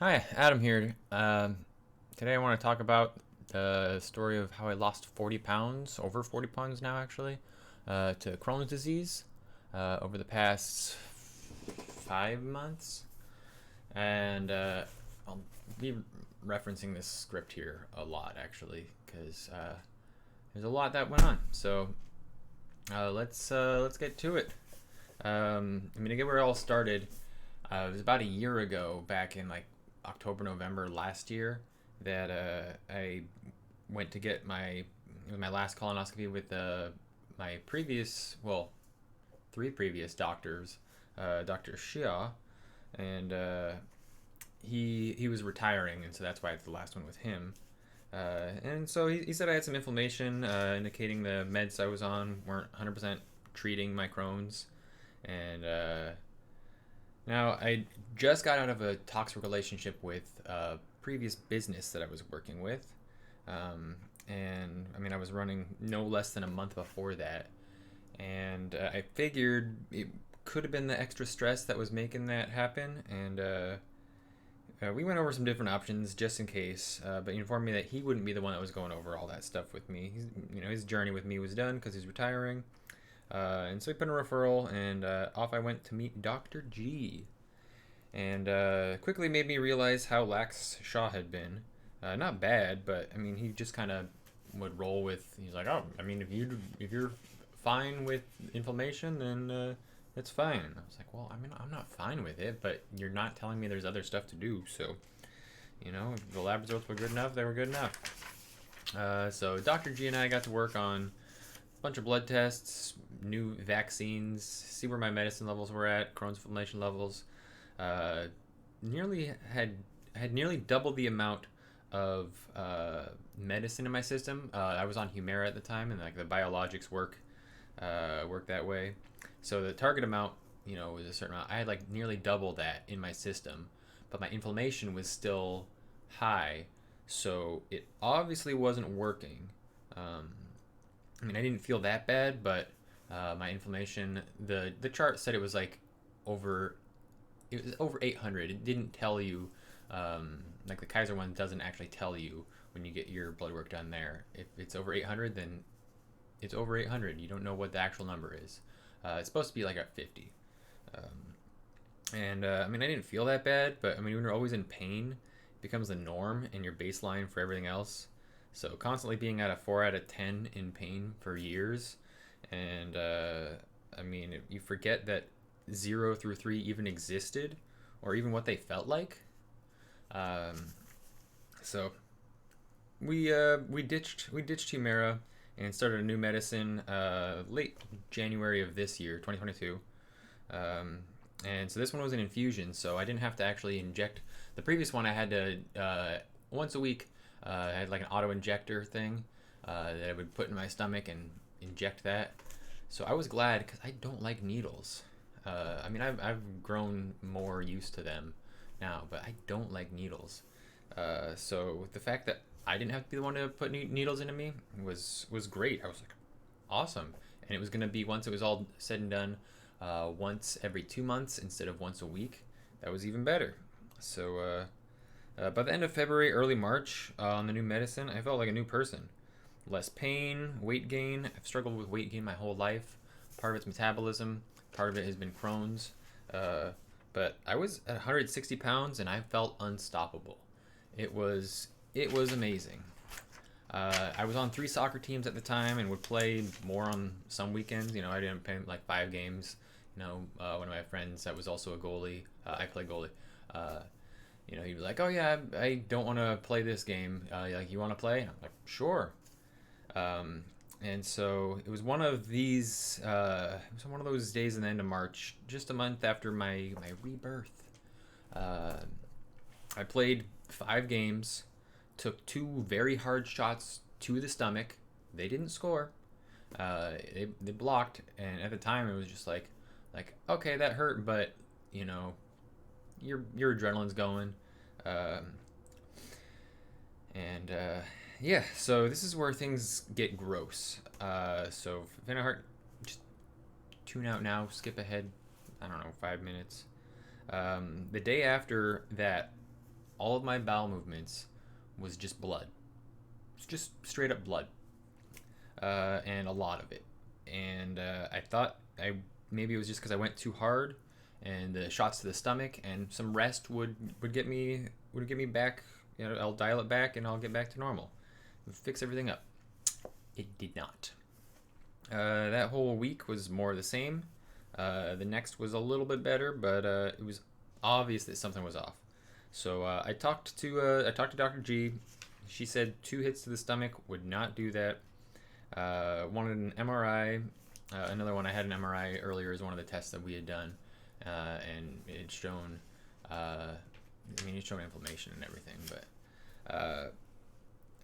Hi, Adam here. Today I want to talk about the story of how I lost 40 pounds, over 40 pounds now actually, to Crohn's disease over the past 5 months. And I'll be referencing this script here a lot actually, because there's a lot that went on. So let's get to it. To get where it all started, it was about a year ago, back in like October, November last year, that I went to get my last colonoscopy with my previous, well, three previous doctors, Dr. Shia, and he was retiring, and so that's why it's the last one with him. And so he said I had some inflammation, indicating the meds I was on weren't 100% treating my Crohn's, and now, I just got out of a toxic relationship with a previous business that I was working with. And I mean, I was running no less than a month before that. And I figured it could have been the extra stress that was making that happen. And we went over some different options just in case. But he informed me that he wouldn't be the one that was going over all that stuff with me. His journey with me was done because he's retiring. And so he put in a referral, and off I went to meet Dr. G. And quickly made me realize how lax Shaw had been. Not bad, but I mean, he just kind of would roll with. He's like, oh, I mean, if you're fine with inflammation, then it's fine. And I was like, well, I mean, I'm not fine with it, but you're not telling me there's other stuff to do. So, if the lab results were good enough, they were good enough. So Dr. G and I got to work on bunch of blood tests, new vaccines, see where my medicine levels were at, Crohn's inflammation levels. Uh, nearly had nearly double the amount of medicine in my system. I was on Humira at the time, and like the biologics work that way. So the target amount, was a certain amount. I had like nearly double that in my system, but my inflammation was still high, so it obviously wasn't working. Um, I mean, I didn't feel that bad, but my inflammation, the chart said it was like over, it was over 800. It didn't tell you, like the Kaiser one doesn't actually tell you when you get your blood work done there. If it's over 800, then it's over 800. You don't know what the actual number is. It's supposed to be like at 50. And I mean, I didn't feel that bad, but I mean, when you're always in pain, it becomes the norm and your baseline for everything else. So constantly being at a 4 out of 10 in pain for years, and I mean, you forget that 0 through 3 even existed, or even what they felt like. Um, so we ditched Humira and started a new medicine late January of this year, 2022. Um, and so this one was an infusion, so I didn't have to actually inject. The previous one I had to once a week. I had like an auto injector thing that I would put in my stomach and inject that. So I was glad because I don't like needles. I mean, I've grown more used to them now, but I don't like needles. So the fact that I didn't have to be the one to put needles into me was great. I was like, awesome. And it was gonna be, once it was all said and done, once every 2 months instead of once a week. That was even better. So by the end of February, early March, on the new medicine, I felt like a new person. Less pain, weight gain. I've struggled with weight gain my whole life. Part of it's metabolism, part of it has been Crohn's. Uh, but I was at 160 pounds and I felt unstoppable. It was amazing. I was on 3 soccer teams at the time and would play more on some weekends. I didn't play like 5 games. One of my friends that was also a goalie. I play goalie. Uh, he'd be like, "Oh yeah, I don't want to play this game. Like, you want to play?" And I'm like, "Sure." Um, and so it was one of these. It was one of those days in the end of March, just a month after my rebirth. Uh, I played 5 games, took 2 very hard shots to the stomach. They didn't score. They blocked, and at the time it was just like okay, that hurt, but you know your adrenaline's going. Um, and yeah, so this is where things get gross. So Vanna Hart, just tune out now, skip ahead, I don't know, 5 minutes. The day after that, all of my bowel movements was just blood. It's just straight up blood, and a lot of it. And I thought maybe it was just because I went too hard, and the shots to the stomach and some rest would get me back. I'll dial it back and I'll get back to normal. It would fix everything up. It did not. That whole week was more of the same. The next was a little bit better, but it was obvious that something was off. So I talked to Dr. G. She said 2 hits to the stomach would not do that. Wanted an MRI. Another one, I had an MRI earlier, is one of the tests that we had done, and it had shown, it showed inflammation and everything. But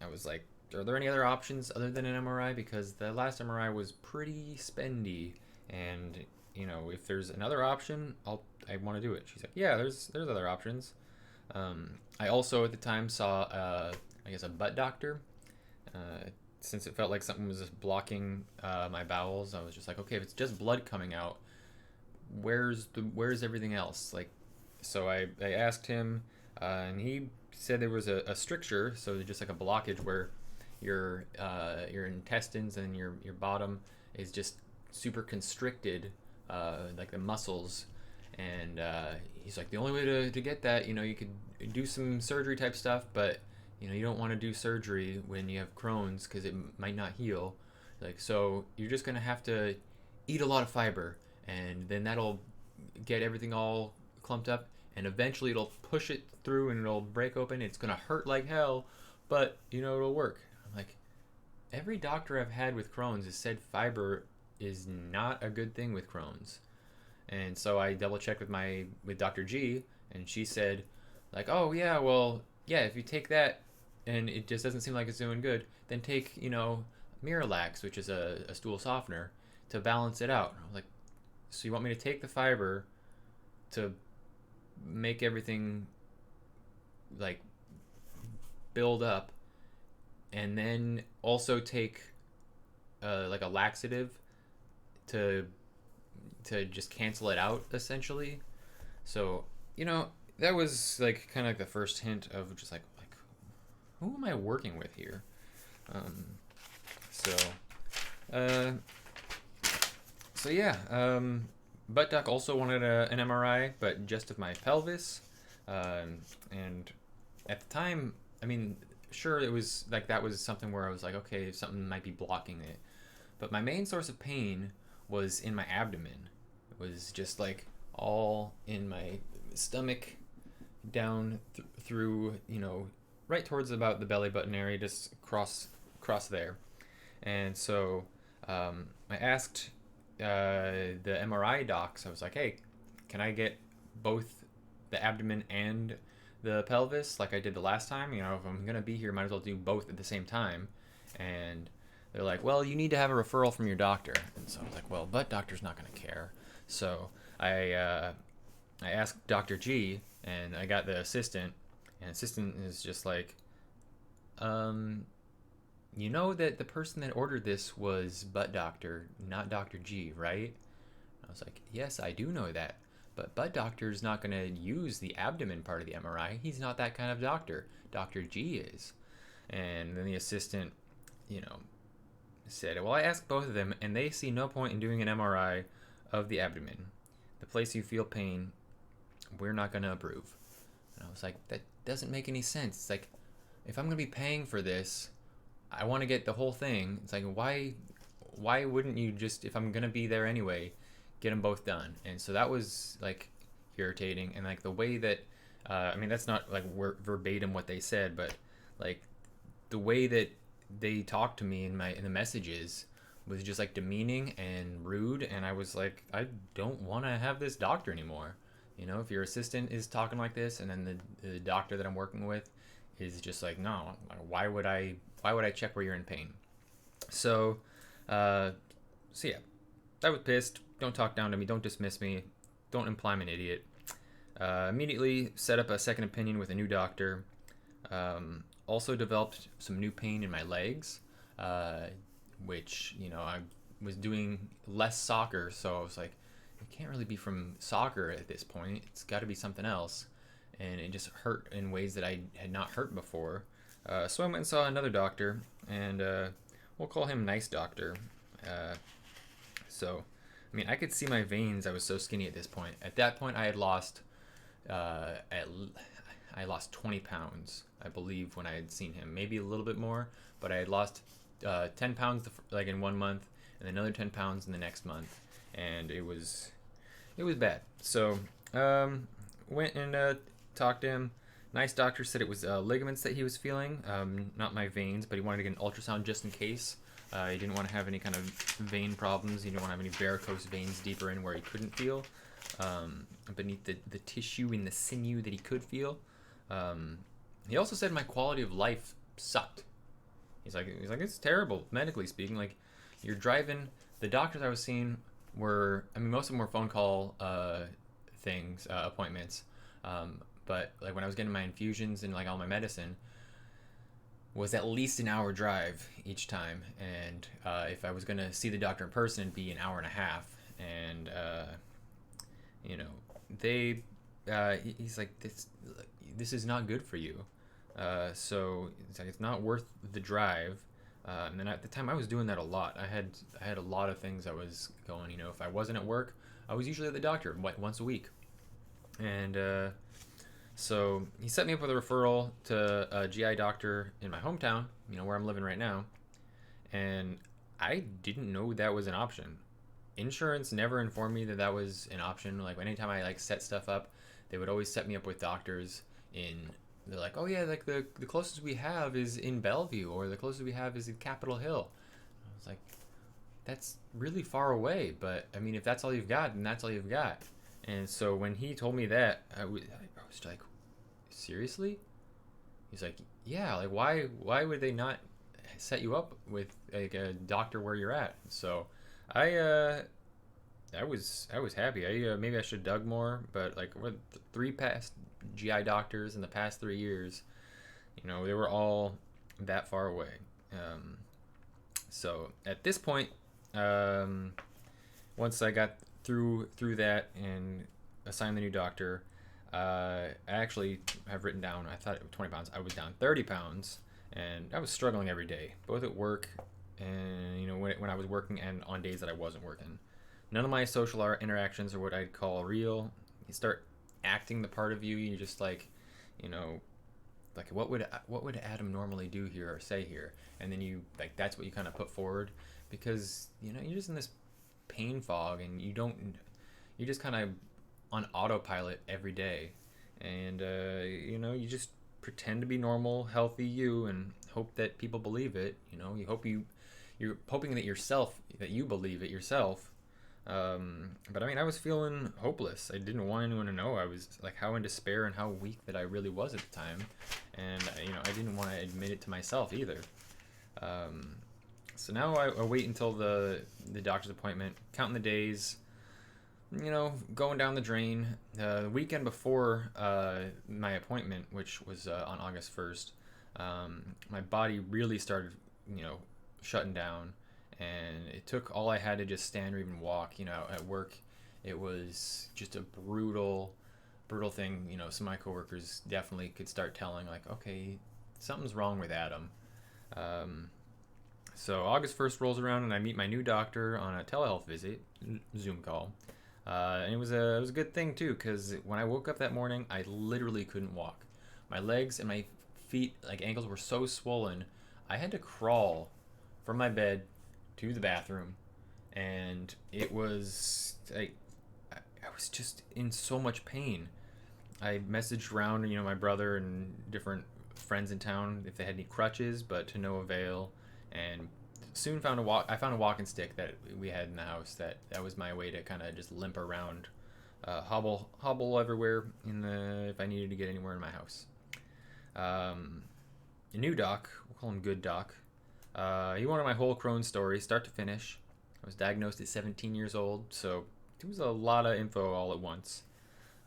I was like, are there any other options other than an MRI? Because the last MRI was pretty spendy, and if there's another option, I want to do it. She's like, yeah, there's other options. I also at the time saw a butt doctor. Since it felt like something was just blocking my bowels, I was just like, okay, if it's just blood coming out, where's everything else? Like, so I asked him, and he said there was a stricture, so just like a blockage where your intestines and your bottom is just super constricted, like the muscles. And he's like, the only way to get that, you could do some surgery type stuff, but you don't want to do surgery when you have Crohn's because it might not heal. Like, so you're just gonna have to eat a lot of fiber, and then that'll get everything all clumped up, and eventually it'll push it through and it'll break open. It's gonna hurt like hell, but it'll work. I'm like, every doctor I've had with Crohn's has said fiber is not a good thing with Crohn's. And so I double checked with Dr. G, and she said, like, oh yeah, well, yeah, if you take that and it just doesn't seem like it's doing good, then take, Miralax, which is a stool softener, to balance it out. I was like, so you want me to take the fiber to make everything like build up, and then also take like a laxative to just cancel it out, essentially? So that was like kind of like the first hint of just like who am I working with here? So yeah, Buttock also wanted an MRI, but just of my pelvis. And at the time, sure, it was like that was something where I was like, okay, something might be blocking it. But my main source of pain was in my abdomen. It was just like all in my stomach, down through, right towards about the belly button area, just cross there. And so I asked the MRI docs. I was like, hey, can I get both the abdomen and the pelvis like I did the last time? If I'm gonna be here, might as well do both at the same time. And they're like, well, you need to have a referral from your doctor. And so I was like, well, butt doctor's not gonna care. So I asked Dr. G, and I got the assistant, and assistant is just like, that the person that ordered this was butt doctor, not Dr. G, right? I was like, yes, I do know that, but butt doctor's not going to use the abdomen part of the MRI. He's not that kind of doctor. Dr. G is. And then the assistant, said, well, I asked both of them, and they see no point in doing an MRI of the abdomen. The place you feel pain, we're not going to approve. And I was like, that doesn't make any sense. It's like, if I'm going to be paying for this, I want to get the whole thing. It's like, why wouldn't you just, if I'm going to be there anyway, get them both done? And so that was like irritating. And like the way that, that's not like verbatim what they said, but like the way that they talked to me in the messages was just like demeaning and rude. And I was like, I don't want to have this doctor anymore. If your assistant is talking like this, and then the doctor that I'm working with is just like, no, why would I check where you're in pain? So yeah, I was pissed. Don't talk down to me. Don't dismiss me. Don't imply I'm an idiot. Immediately set up a second opinion with a new doctor. Also developed some new pain in my legs, which, I was doing less soccer, so I was like, it can't really be from soccer at this point. It's got to be something else. and it just hurt in ways that I had not hurt before. So I went and saw another doctor, and we'll call him Nice Doctor. Uh, so, I mean, I could see my veins. I was so skinny at this point. At that point, I had lost at I lost 20 pounds, I believe, when I had seen him. Maybe a little bit more, but I had lost 10 pounds like in 1 month, and another 10 pounds in the next month, and it was bad. So went and talked to him. Nice doctor said it was ligaments that he was feeling, not my veins, but he wanted to get an ultrasound just in case. He didn't want to have any kind of vein problems. He didn't want to have any varicose veins deeper in where he couldn't feel, beneath the tissue in the sinew that he could feel. He also said my quality of life sucked. He's like it's terrible medically speaking. Like, you're driving. The doctors I was seeing were, I mean, most of them were phone call things, appointments. But like when I was getting my infusions and like all my medicine, was at least an hour drive each time, and if I was gonna see the doctor in person, it'd be an hour and a half. And you know, he's like, this is not good for you. So it's like, it's not worth the drive. And then at the time, I was doing that a lot. I had a lot of things I was going. You know, if I wasn't at work, I was usually at the doctor once a week. And so he set me up with a referral to a GI doctor in my hometown, you know, where I'm living right now. And I didn't know that was an option. Insurance never informed me that that was an option. Like, anytime I like set stuff up, they would always set me up with doctors in. They're like, oh yeah, like the closest we have is in Bellevue, or the closest we have is in Capitol Hill. I was like, that's really far away. But I mean, if that's all you've got, then that's all you've got. And so when he told me that, I was like, seriously? He's like, yeah, like why would they not set you up with like a doctor where you're at? So I was happy. Maybe I should have dug more, but like, what, three past GI doctors in the past 3 years, you know, they were all that far away. So at this point, once I got through that and assigned the new doctor, I actually have written down, I thought it was 20 pounds. I was down 30 pounds, and I was struggling every day, both at work and, you know, when I was working and on days that I wasn't working. None of my social interactions are what I'd call real. You start acting the part of you. You just like, you know, like what would Adam normally do here or say here, and then you like that's what you kind of put forward, because you know you're just in this pain fog, and you're just kind of on autopilot every day, and you know, you just pretend to be normal, healthy you, and hope that people believe it. You know, you're hoping that you believe it yourself. But I mean, I was feeling hopeless. I didn't want anyone to know. I was like how in despair and how weak that I really was at the time, and you know, I didn't want to admit it to myself either. So now I wait until the doctor's appointment, counting the days, you know, going down the drain. The weekend before my appointment, which was on August 1st, my body really started, you know, shutting down. And it took all I had to just stand or even walk. You know, at work, it was just a brutal thing. You know, some of my coworkers definitely could start telling, like, okay, something's wrong with Adam. So August 1st rolls around, and I meet my new doctor on a telehealth visit, Zoom call. And it was a good thing too, because when I woke up that morning, I literally couldn't walk. My legs and my feet, like ankles, were so swollen, I had to crawl from my bed to the bathroom, and it was like I was just in so much pain. I messaged around, you know, my brother and different friends in town if they had any crutches, but to no avail. And soon I found a walking stick that we had in the house. That was my way to kind of just limp around, hobble everywhere if I needed to get anywhere in my house. A new doc, we'll call him Good Doc. He wanted my whole Crohn story, start to finish. I was diagnosed at 17 years old, so it was a lot of info all at once.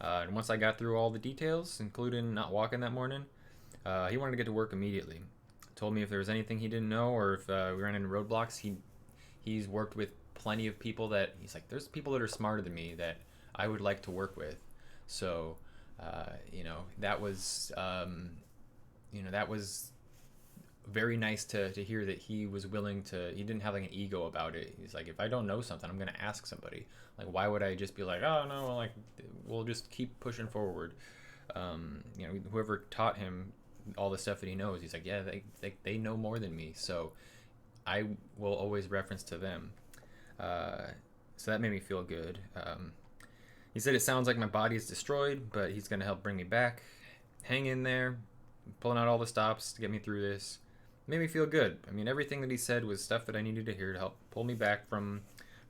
And once I got through all the details, including not walking that morning, he wanted to get to work immediately. Told me if there was anything he didn't know, or if we ran into roadblocks, he's worked with plenty of people that he's like, there's people that are smarter than me that I would like to work with. So That was that was very nice to hear that he was willing to. He didn't have like an ego about it. He's like, if I don't know something, I'm gonna ask somebody. Like, why would I just be like, oh no, like we'll just keep pushing forward. Whoever taught him all the stuff that he knows, he's like, yeah, they know more than me, so I will always reference to them. So that made me feel good. He said it sounds like my body is destroyed, but he's gonna help bring me back. Hang in there, pulling out all the stops to get me through this. Made me feel good. I mean, everything that he said was stuff that I needed to hear to help pull me back from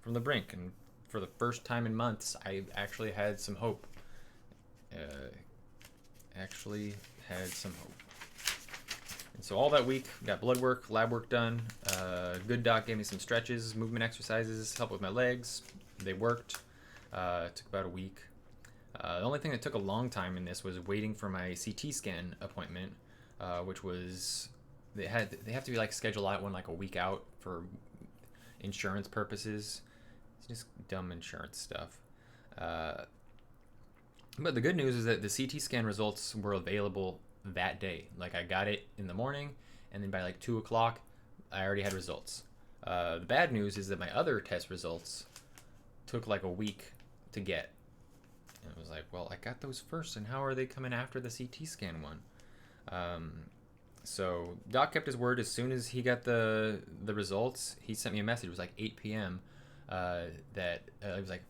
the brink. And for the first time in months, I actually had some hope. And so all that week, got blood work, lab work done. Good doc gave me some stretches, movement exercises, help with my legs. They worked. It took about a week. The only thing that took a long time in this was waiting for my CT scan appointment, which was they have to be like scheduled out one like a week out for insurance purposes. It's just dumb insurance stuff. But the good news is that the CT scan results were available that day. Like, I got it in the morning, and then by like 2 o'clock, I already had results. The bad news is that my other test results took like a week to get. And I was like, well, I got those first, and how are they coming after the CT scan one? So Doc kept his word. As soon as he got the results, he sent me a message. It was like 8 p.m. It was like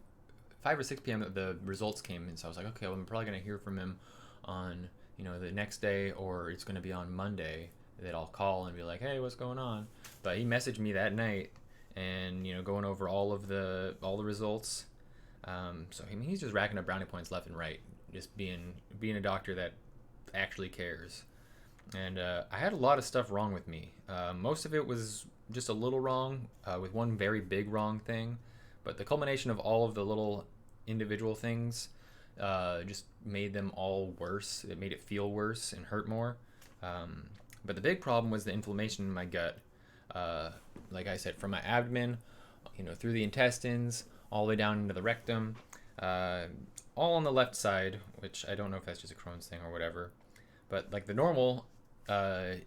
5 or 6 p.m. that the results came in. So I was like, okay, well, I'm probably going to hear from him on, the next day, or it's going to be on Monday that I'll call and be like, hey, what's going on? But he messaged me that night and, going over all the results. So I mean, he's just racking up brownie points left and right, just being a doctor that actually cares. And I had a lot of stuff wrong with me. Most of it was just a little wrong, with one very big wrong thing. But the culmination of all of the little individual things just made them all worse. It made it feel worse and hurt more. But the big problem was the inflammation in my gut. Like I said, from my abdomen, through the intestines, all the way down into the rectum, all on the left side, which I don't know if that's just a Crohn's thing or whatever. But like the normal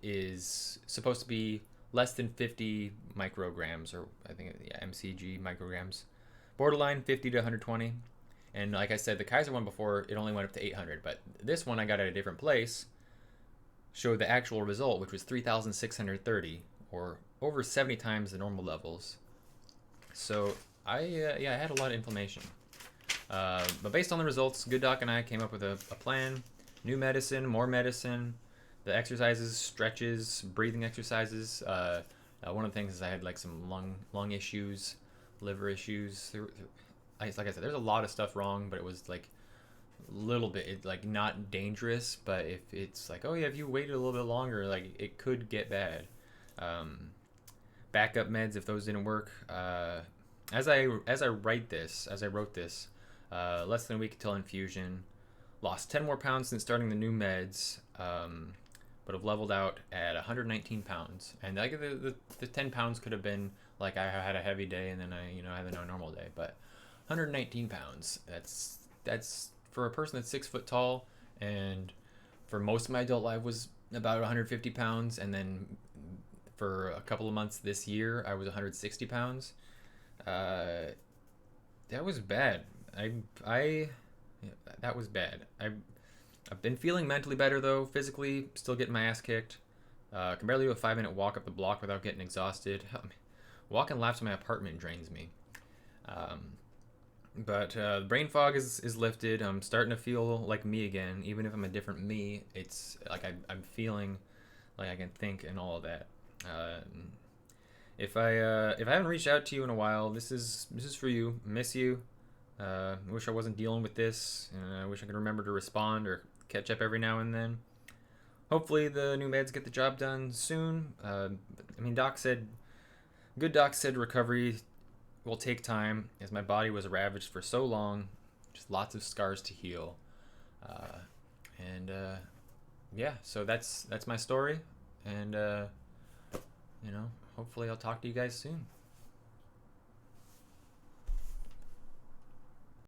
is supposed to be less than 50 micrograms, or I think mcg micrograms, borderline 50 to 120. And like I said, the Kaiser one before, it only went up to 800, but this one I got at a different place showed the actual result, which was 3,630, or over 70 times the normal levels. So I had a lot of inflammation. But based on the results, Good Doc and I came up with a plan. New medicine, more medicine, the exercises, stretches, breathing exercises. One of the things is I had like some lung issues, liver issues. Like I said, there's a lot of stuff wrong, but it was like a little bit, like not dangerous, but if it's like, oh yeah, if you waited a little bit longer, like it could get bad. Backup meds if those didn't work. As I wrote this, less than a week until infusion. Lost 10 more pounds since starting the new meds, but have leveled out at 119 pounds. And like the 10 pounds could have been like I had a heavy day and then I had a normal day. But 119 pounds, that's for a person that's 6 foot tall, and for most of my adult life was about 150 pounds. And then for a couple of months this year, I was 160 pounds. That was bad. That was bad. I've been feeling mentally better though. Physically, still getting my ass kicked. Can barely do a 5-minute walk up the block without getting exhausted. Walking laps to my apartment drains me. But brain fog is lifted. I'm starting to feel like me again, even if I'm a different me. It's like I'm feeling like I can think and all of that. If I haven't reached out to you in a while, this is for you. Miss you. I wish I wasn't dealing with this. I wish I could remember to respond or catch up every now and then. Hopefully the new meds get the job done soon. Good Doc said recovery will take time, as my body was ravaged for so long. Just lots of scars to heal. So that's my story. And hopefully I'll talk to you guys soon.